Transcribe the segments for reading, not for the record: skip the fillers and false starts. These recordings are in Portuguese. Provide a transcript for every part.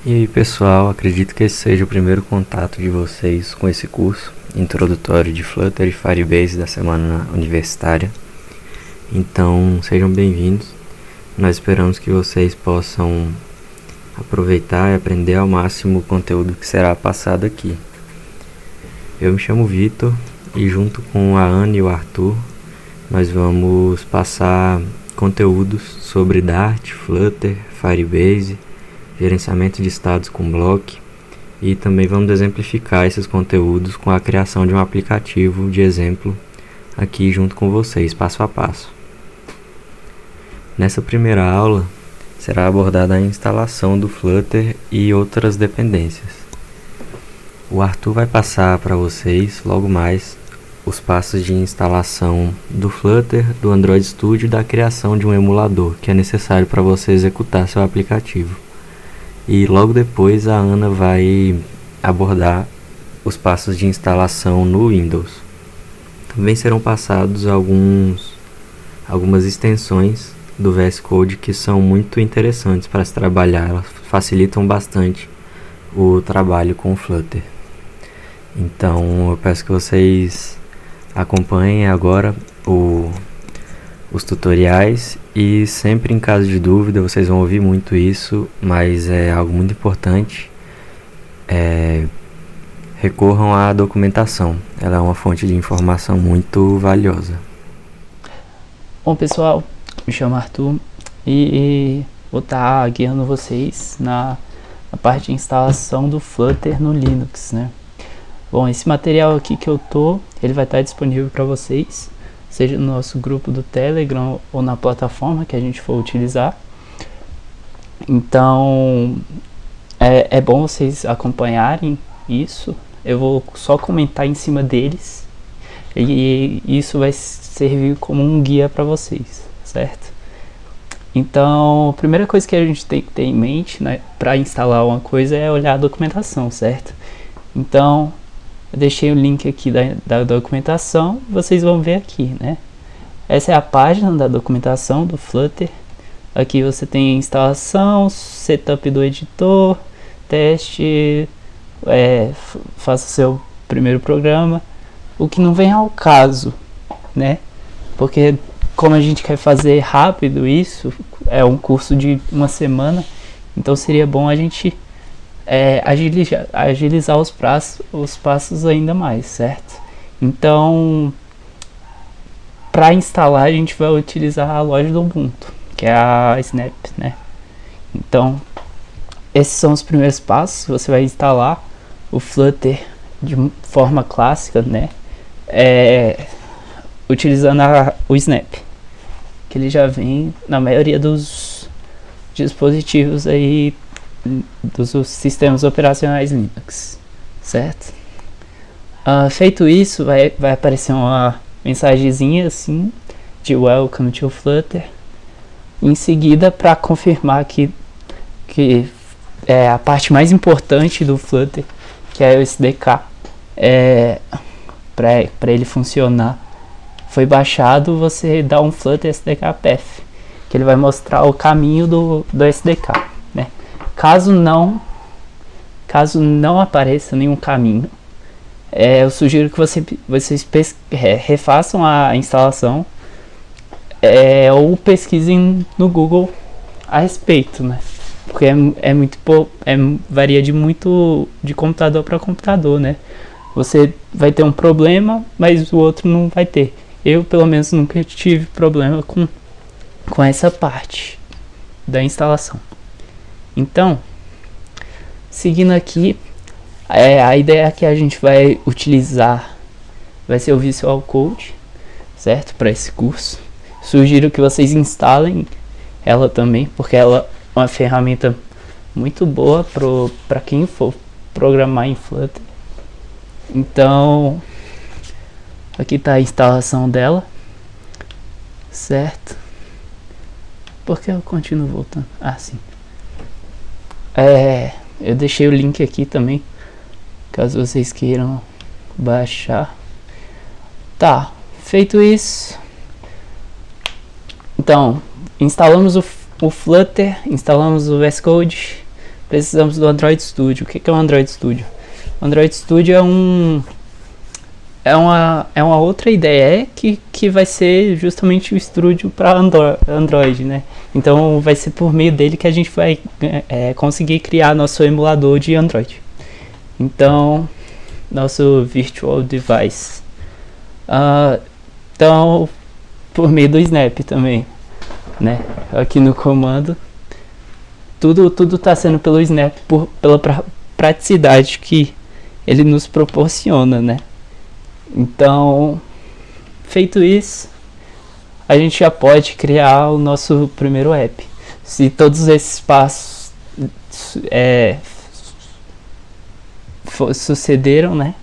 E aí pessoal, acredito que esse seja o primeiro contato de vocês com esse curso introdutório de Flutter e Firebase da semana universitária. Então sejam bem-vindos. Nós esperamos que vocês possam aproveitar e aprender ao máximo o conteúdo que será passado aqui. Eu me chamo Vitor e junto com a Ana e o Arthur nós vamos passar conteúdos sobre Dart, Flutter, Firebase, gerenciamento de estados com Block, e também vamos exemplificar esses conteúdos com a criação de um aplicativo de exemplo aqui junto com vocês, passo a passo. Nessa primeira aula será abordada a instalação do Flutter e outras dependências. O Arthur vai passar para vocês logo mais os passos de instalação do Flutter, do Android Studio e da criação de um emulador que é necessário para você executar seu aplicativo. E logo depois a Ana vai abordar os passos de instalação no Windows. Também serão passados algumas extensões do VS Code que são muito interessantes para se trabalhar, elas facilitam bastante o trabalho com o Flutter. Então eu peço que vocês acompanhem agora os tutoriais e sempre em caso de dúvida, vocês vão ouvir muito isso, mas é algo muito importante, recorram à documentação, ela é uma fonte de informação muito valiosa. Bom pessoal, me chamo Arthur e vou estar guiando vocês na parte de instalação do Flutter no Linux, né? Bom, esse material aqui que ele vai estar disponível para vocês, seja no nosso grupo do Telegram ou na plataforma que a gente for utilizar. Então, é bom vocês acompanharem isso. Eu vou só comentar em cima deles e isso vai servir como um guia para vocês, certo? Então, a primeira coisa que a gente tem que ter em mente, né, para instalar uma coisa é olhar a documentação, certo? Então, eu deixei o link aqui da documentação, vocês vão ver aqui, né? Essa é a página da documentação do Flutter. Aqui você tem a instalação, setup do editor, teste, faça o seu primeiro programa. O que não vem ao caso, né? Porque como a gente quer fazer rápido isso, é um curso de uma semana, então seria bom a gente agilizar os passos ainda mais, certo? Então, para instalar a gente vai utilizar a loja do Ubuntu, que é a Snap, né? Então, esses são os primeiros passos. Você vai instalar o Flutter de forma clássica, né? Utilizando o Snap, que ele já vem na maioria dos dispositivos aí dos sistemas operacionais Linux, certo? Feito isso, vai aparecer uma mensagenzinha assim de Welcome to Flutter. Em seguida, para confirmar que é a parte mais importante do Flutter, que é o SDK, para ele funcionar, foi baixado, você dá um Flutter SDK Path, que ele vai mostrar o caminho do SDK. Caso não apareça nenhum caminho, eu sugiro que vocês refaçam a instalação ou pesquisem no Google a respeito, né? Porque varia muito de computador para computador, né? Você vai ter um problema, mas o outro não vai ter. Eu, pelo menos, nunca tive problema com essa parte da instalação. Então, seguindo aqui, a ideia que a gente vai utilizar vai ser o Visual Code, certo? Para esse curso. Sugiro que vocês instalem ela também, porque ela é uma ferramenta muito boa para quem for programar em Flutter. Então, aqui está a instalação dela, certo? Por que eu continuo voltando? Sim. Eu deixei o link aqui também, caso vocês queiram baixar. Tá, feito isso, então instalamos o Flutter, instalamos o VS Code, precisamos do Android Studio. O que é o Android Studio? O Android Studio é uma outra ideia que vai ser justamente o estúdio para Android, né? Então vai ser por meio dele que a gente vai conseguir criar nosso emulador de Android. Então, nosso Virtual Device. Então, por meio do Snap também, né? Aqui no comando, tudo está sendo pelo Snap, pela praticidade que ele nos proporciona, né? Então, feito isso, a gente já pode criar o nosso primeiro app. Se todos esses passos sucederam, né?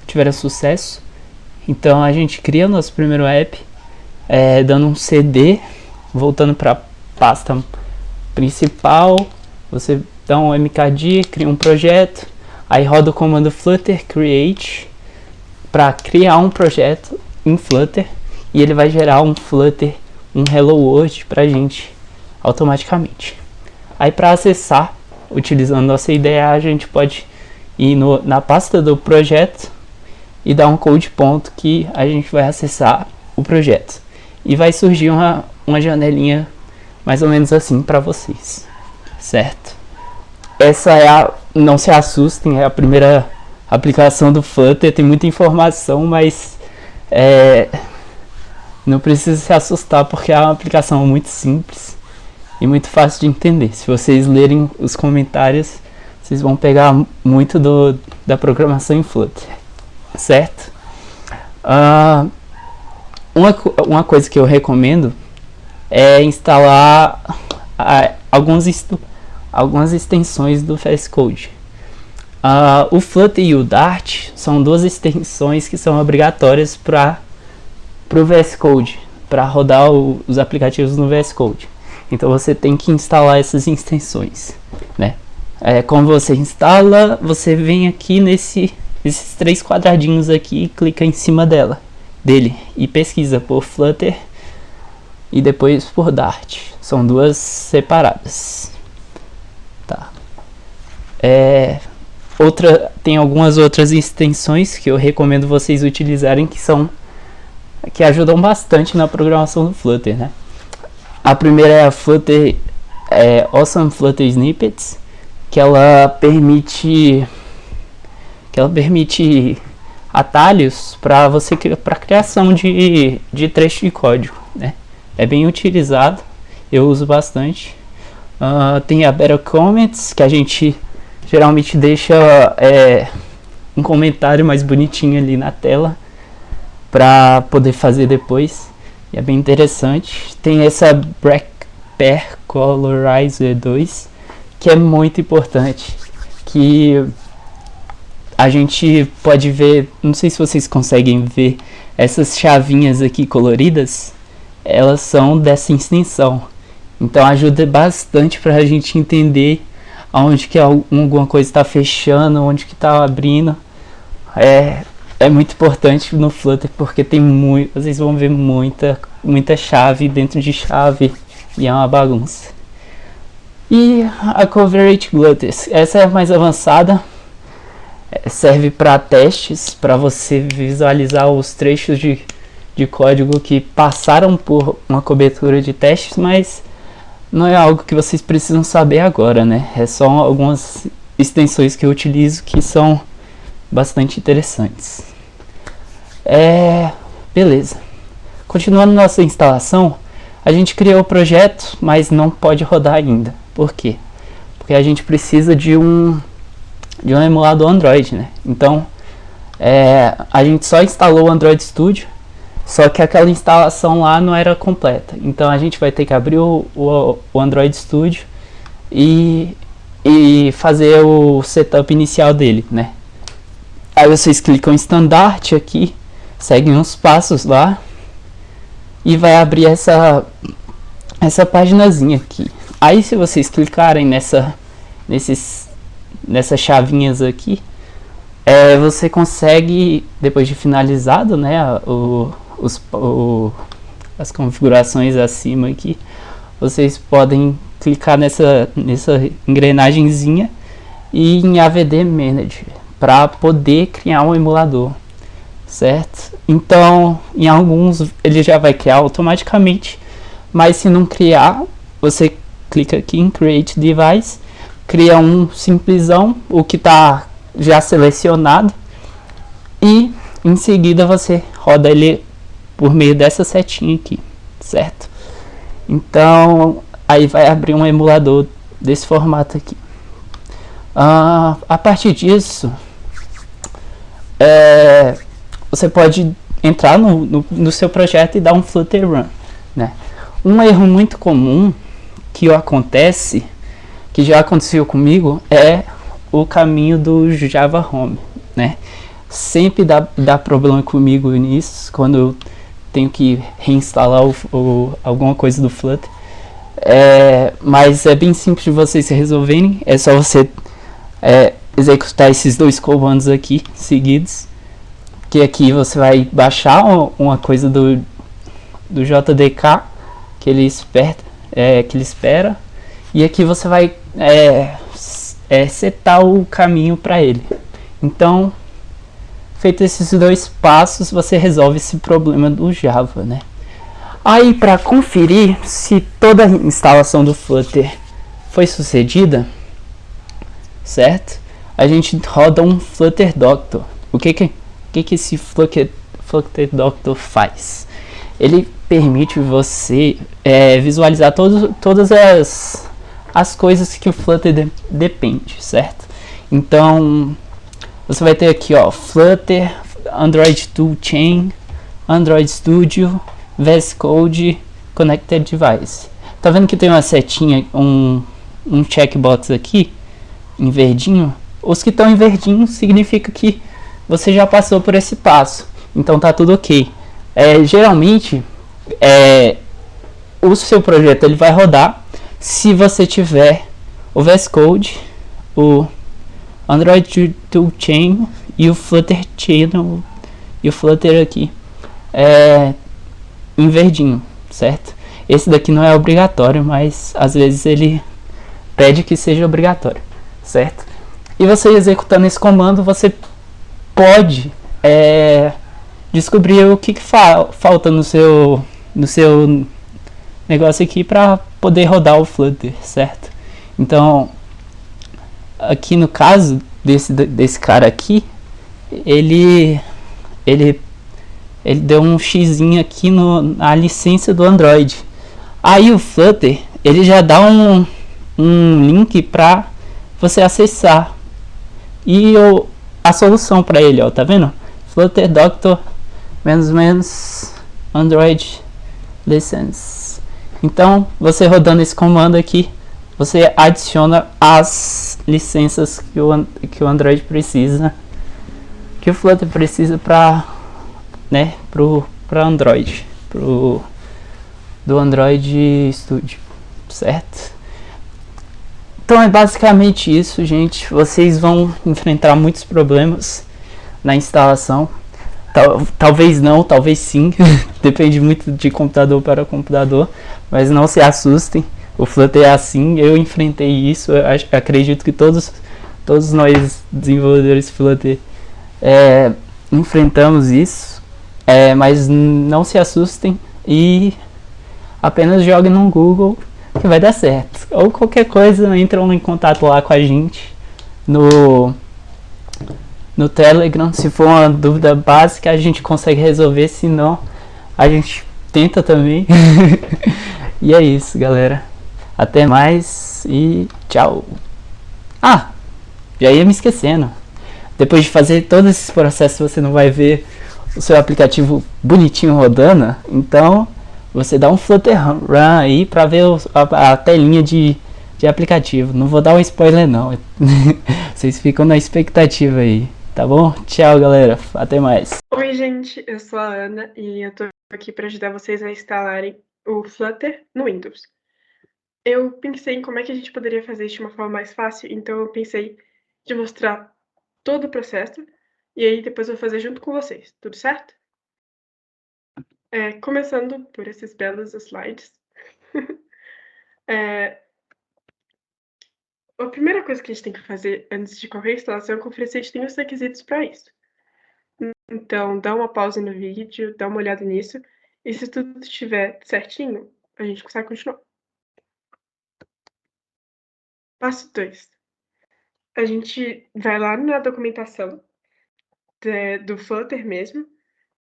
Tiveram sucesso, então a gente cria o nosso primeiro app, dando um CD, voltando para a pasta principal. Você dá um mkd, cria um projeto, aí roda o comando flutter create para criar um projeto em Flutter, e ele vai gerar um Flutter, um Hello World pra gente automaticamente. Aí para acessar, utilizando nossa IDE, a gente pode ir na pasta do projeto e dar um code ponto que a gente vai acessar o projeto. E vai surgir uma janelinha mais ou menos assim para vocês, certo? Essa não se assustem, é a primeira aplicação do Flutter, tem muita informação, mas não precisa se assustar porque é uma aplicação muito simples e muito fácil de entender. Se vocês lerem os comentários, vocês vão pegar muito da programação em Flutter, certo? Uma coisa que eu recomendo é instalar algumas extensões do VS Code. O Flutter e o Dart são duas extensões que são obrigatórias para o VS Code, para rodar os aplicativos no VS Code. Então você tem que instalar essas extensões, né? Como você instala, você vem aqui nesses 3 quadradinhos aqui e clica em cima dele e pesquisa por Flutter e depois por Dart. São duas separadas, tá? Tem algumas outras extensões que eu recomendo vocês utilizarem que ajudam bastante na programação do Flutter, né? A primeira é a Flutter Awesome Flutter Snippets, que ela permite atalhos para criação de trecho de código, né? É bem utilizado, eu uso bastante. Tem a Better Comments, que a gente geralmente deixa um comentário mais bonitinho ali na tela para poder fazer depois, e é bem interessante. Tem essa Black Pair Colorizer 2, que é muito importante, que a gente pode ver, não sei se vocês conseguem ver, essas chavinhas aqui coloridas, elas são dessa extensão, então ajuda bastante para a gente entender aonde que alguma coisa está fechando, onde que está abrindo. É muito importante no Flutter porque vocês vão ver muita chave dentro de chave e é uma bagunça. E a Coverage Glutters, essa é a mais avançada, serve para testes, para você visualizar os trechos de código que passaram por uma cobertura de testes, mas não é algo que vocês precisam saber agora, né? É só algumas extensões que eu utilizo que são bastante interessantes. Beleza. Continuando nossa instalação, a gente criou o projeto, mas não pode rodar ainda. Por quê? Porque a gente precisa de um emulador Android, né? Então, a gente só instalou o Android Studio, só que aquela instalação lá não era completa. Então a gente vai ter que abrir o Android Studio e fazer o setup inicial dele, né? Aí vocês clicam em Standard aqui, seguem uns passos lá e vai abrir essa paginazinha aqui. Aí se vocês clicarem nessas chavinhas aqui, você consegue, depois de finalizado, né, as configurações acima aqui, vocês podem clicar nessa engrenagemzinha e em AVD Manager para poder criar um emulador, certo? Então, em alguns ele já vai criar automaticamente, mas se não criar, você clica aqui em Create Device, cria um simplesão, o que está já selecionado, e em seguida você roda ele por meio dessa setinha aqui, certo? Então, aí vai abrir um emulador desse formato aqui. A partir disso, você pode entrar no seu projeto e dar um Flutter Run, né? Um erro muito comum que acontece, que já aconteceu comigo, é o caminho do Java Home, né? Sempre dá problema comigo nisso, quando eu tenho que reinstalar alguma coisa do Flutter. Mas é bem simples de vocês resolverem. É só você executar esses dois comandos aqui seguidos, que aqui você vai baixar uma coisa do JDK que ele espera, e aqui você vai setar o caminho para ele. Então, feito esses dois passos, você resolve esse problema do Java, né? Aí, para conferir se toda a instalação do Flutter foi sucedida, certo? A gente roda um Flutter Doctor. O que esse Flutter Doctor faz? Ele permite você visualizar todas as coisas que o Flutter depende, certo? Então, você vai ter aqui, ó, Flutter, Android Toolchain, Android Studio, VS Code, Connected Device. Tá vendo que tem uma setinha, um checkbox aqui, em verdinho? Os que estão em verdinho significa que você já passou por esse passo. Então tá tudo ok. Geralmente, o seu projeto ele vai rodar se você tiver o VS Code, o Android Toolchain e o Flutter Channel e o Flutter aqui em verdinho, certo? Esse daqui não é obrigatório, mas às vezes ele pede que seja obrigatório, certo? E você executando esse comando, você pode descobrir o que falta no seu negócio aqui para poder rodar o Flutter, certo? Então, aqui no caso desse cara aqui, ele deu um xizinho aqui na licença do Android. Aí o Flutter, ele já dá um link para você acessar e a solução para ele, ó, tá vendo? Flutter Doctor menos Android License. Então, você rodando esse comando aqui, você adiciona as licenças que o Android precisa, que o Flutter precisa para Android, do Android Studio, certo? Então é basicamente isso, gente. Vocês vão enfrentar muitos problemas na instalação. Talvez não, talvez sim. Depende muito de computador para computador. Mas não se assustem. O Flutter é assim. Eu enfrentei isso. Acredito que todos nós desenvolvedores Flutter enfrentamos isso. Mas não se assustem e apenas joguem no Google que vai dar certo. Ou qualquer coisa, entram em contato lá com a gente no Telegram. Se for uma dúvida básica, a gente consegue resolver. Se não, a gente tenta também. E é isso, galera. Até mais e tchau. Já ia me esquecendo. Depois de fazer todos esses processos, você não vai ver o seu aplicativo bonitinho rodando. Então, você dá um Flutter Run aí pra ver a telinha de aplicativo. Não vou dar um spoiler não. Vocês ficam na expectativa aí, tá bom? Tchau, galera. Até mais. Oi, gente. Eu sou a Ana e eu tô aqui para ajudar vocês a instalarem o Flutter no Windows. Eu pensei em como é que a gente poderia fazer isso de uma forma mais fácil, então eu pensei de mostrar todo o processo e aí depois eu vou fazer junto com vocês, tudo certo? Começando por esses belos slides. A primeira coisa que a gente tem que fazer antes de qualquer instalação é conferir se a gente tem os requisitos para isso. Então, dá uma pausa no vídeo, dá uma olhada nisso, e se tudo estiver certinho, a gente consegue continuar. Passo 2. A gente vai lá na documentação do Flutter mesmo,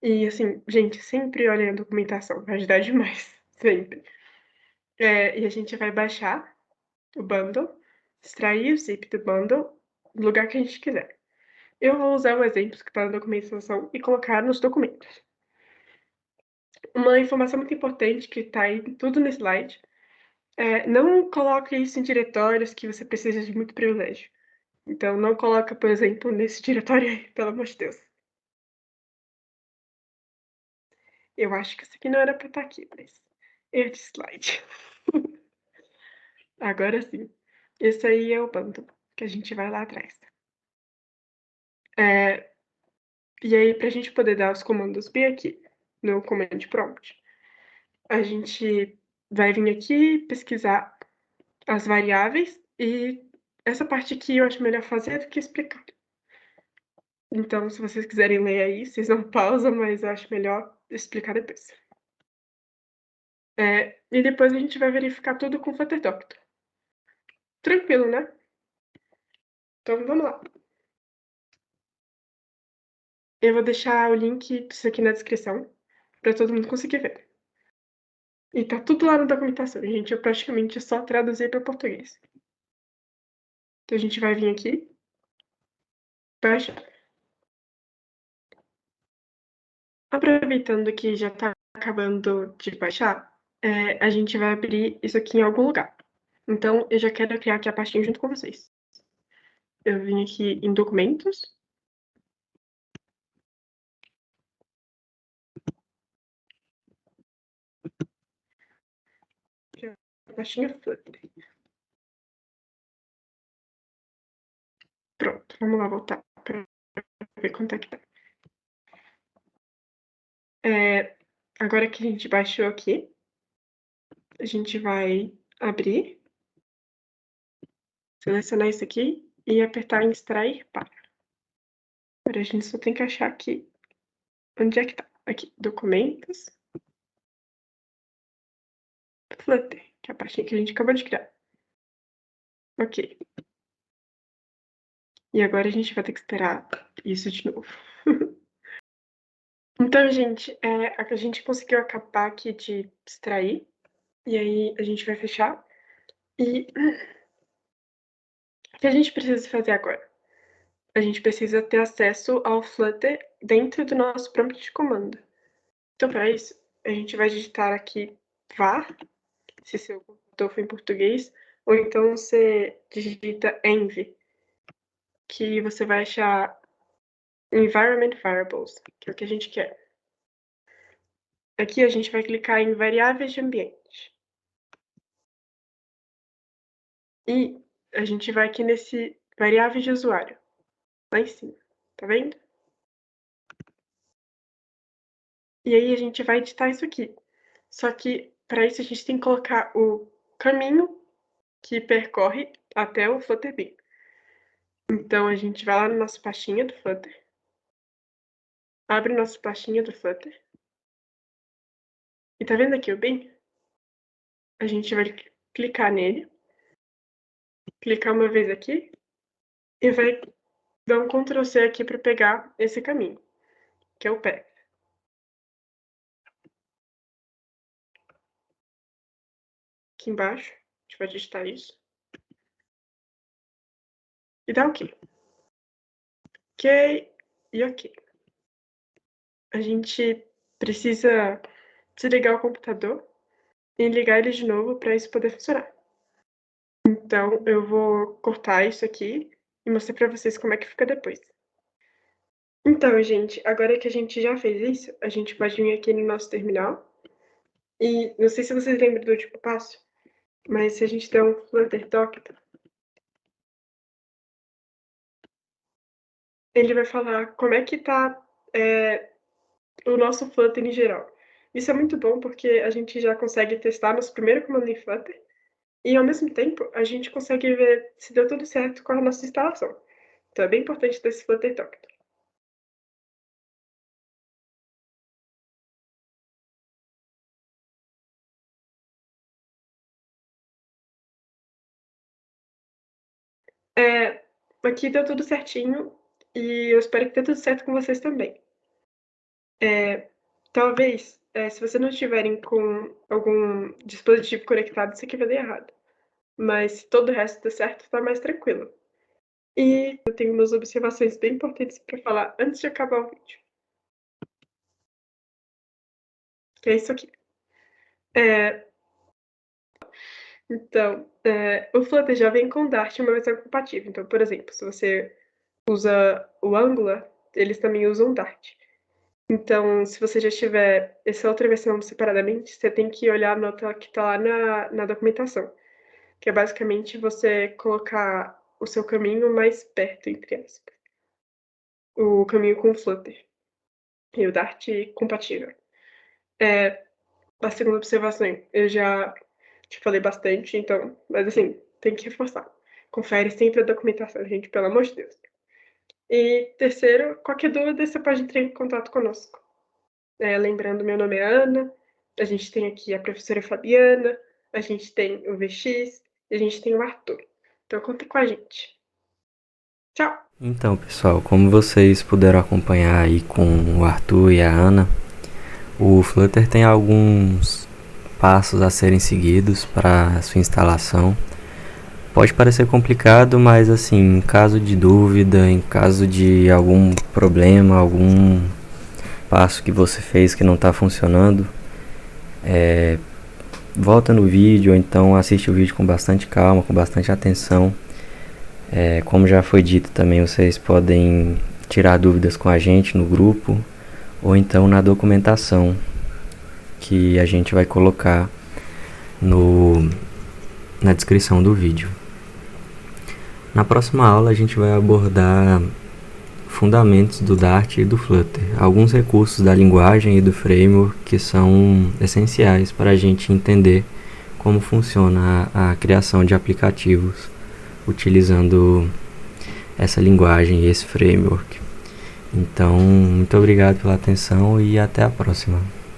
e assim, gente, sempre olhem a documentação, vai ajudar demais, sempre. E a gente vai baixar o bundle, extrair o zip do bundle, no lugar que a gente quiser. Eu vou usar o exemplo que está na documentação e colocar nos documentos. Uma informação muito importante que está aí tudo no slide não coloque isso em diretórios que você precisa de muito privilégio. Então, não coloca, por exemplo, nesse diretório aí, pelo amor de Deus. Eu acho que isso aqui não era para estar aqui, mas erro de slide. Agora sim. Esse aí é o bundle, que a gente vai lá atrás. E aí, para a gente poder dar os comandos bem aqui, no command prompt, a gente vai vir aqui pesquisar as variáveis e essa parte aqui eu acho melhor fazer do que explicar. Então, se vocês quiserem ler aí, vocês não pausam, mas eu acho melhor explicar depois. E depois a gente vai verificar tudo com o Flutter Doctor. Tranquilo, né? Então, vamos lá. Eu vou deixar o link disso aqui na descrição, para todo mundo conseguir ver. E tá tudo lá na documentação, gente. Eu praticamente só traduzir para português. Então, a gente vai vir aqui, baixa. Aproveitando que já tá acabando de baixar, a gente vai abrir isso aqui em algum lugar. Então, eu já quero criar aqui a pastinha junto com vocês. Eu vim aqui em documentos. A pastinha Flutter. Pronto, vamos lá voltar para ver quanto é que tá. Agora que a gente baixou aqui, a gente vai abrir, selecionar isso aqui e apertar em extrair para. Agora a gente só tem que achar aqui onde é que tá. Aqui, documentos, Flutter, que é a pastinha que a gente acabou de criar. Ok. E agora a gente vai ter que esperar isso de novo. Então, gente, a gente conseguiu acabar aqui de extrair. E aí a gente vai fechar. E o que a gente precisa fazer agora? A gente precisa ter acesso ao Flutter dentro do nosso prompt de comando. Então, para isso, a gente vai digitar aqui var, se seu computador for em português, ou então você digita env, que você vai achar environment variables, que é o que a gente quer. Aqui a gente vai clicar em variáveis de ambiente. E a gente vai aqui nesse variáveis de usuário, lá em cima, tá vendo? E aí a gente vai editar isso aqui. Só que para isso a gente tem que colocar o caminho que percorre até o Flutter Bin. Então a gente vai lá na nossa pastinha do Flutter, abre nossa pastinha do Flutter, e tá vendo aqui o Bin? A gente vai clicar nele, clicar uma vez aqui, e vai dar um Ctrl C aqui para pegar esse caminho, que é o path. Aqui embaixo, a gente vai digitar isso. E dá OK. OK e OK. A gente precisa desligar o computador e ligar ele de novo para isso poder funcionar. Então, eu vou cortar isso aqui e mostrar para vocês como é que fica depois. Então, gente, agora que a gente já fez isso, a gente pode vir aqui no nosso terminal. E não sei se vocês lembram do último passo, mas se a gente der um Flutter Doctor, ele vai falar como é que tá o nosso Flutter em geral. Isso é muito bom porque a gente já consegue testar nosso primeiro comando em Flutter E ao mesmo tempo, a gente consegue ver se deu tudo certo com a nossa instalação. Então é bem importante ter esse Flutter Token. Aqui deu tudo certinho e eu espero que dê tudo certo com vocês também. Talvez, se vocês não estiverem com algum dispositivo conectado, isso aqui vai dar errado. Mas se todo o resto der certo, tá mais tranquilo. E eu tenho umas observações bem importantes para falar antes de acabar o vídeo. Que é isso aqui. Então, o Flutter já vem com Dart uma versão compatível. Então, por exemplo, se você usa o Angular, eles também usam Dart. Então, se você já tiver essa outra versão separadamente, você tem que olhar a nota que está lá na documentação, que é basicamente você colocar o seu caminho mais perto, entre aspas. O caminho com o Flutter e o Dart compatível. A segunda observação, eu já te falei bastante, então, mas assim, tem que reforçar. Confere sempre a documentação, gente, pelo amor de Deus. E terceiro, qualquer dúvida, você pode entrar em contato conosco. Lembrando, meu nome é Ana, a gente tem aqui a professora Fabiana, a gente tem o VX e a gente tem o Arthur. Então, conta com a gente. Tchau! Então, pessoal, como vocês puderam acompanhar aí com o Arthur e a Ana, o Flutter tem alguns passos a serem seguidos para a sua instalação. Pode parecer complicado, mas assim, em caso de dúvida, em caso de algum problema, algum passo que você fez que não está funcionando, volta no vídeo ou então assiste o vídeo com bastante calma, com bastante atenção. Como já foi dito também, vocês podem tirar dúvidas com a gente no grupo ou então na documentação que a gente vai colocar na descrição do vídeo. Na próxima aula a gente vai abordar fundamentos do Dart e do Flutter, alguns recursos da linguagem e do framework que são essenciais para a gente entender como funciona a criação de aplicativos utilizando essa linguagem e esse framework. Então, muito obrigado pela atenção e até a próxima.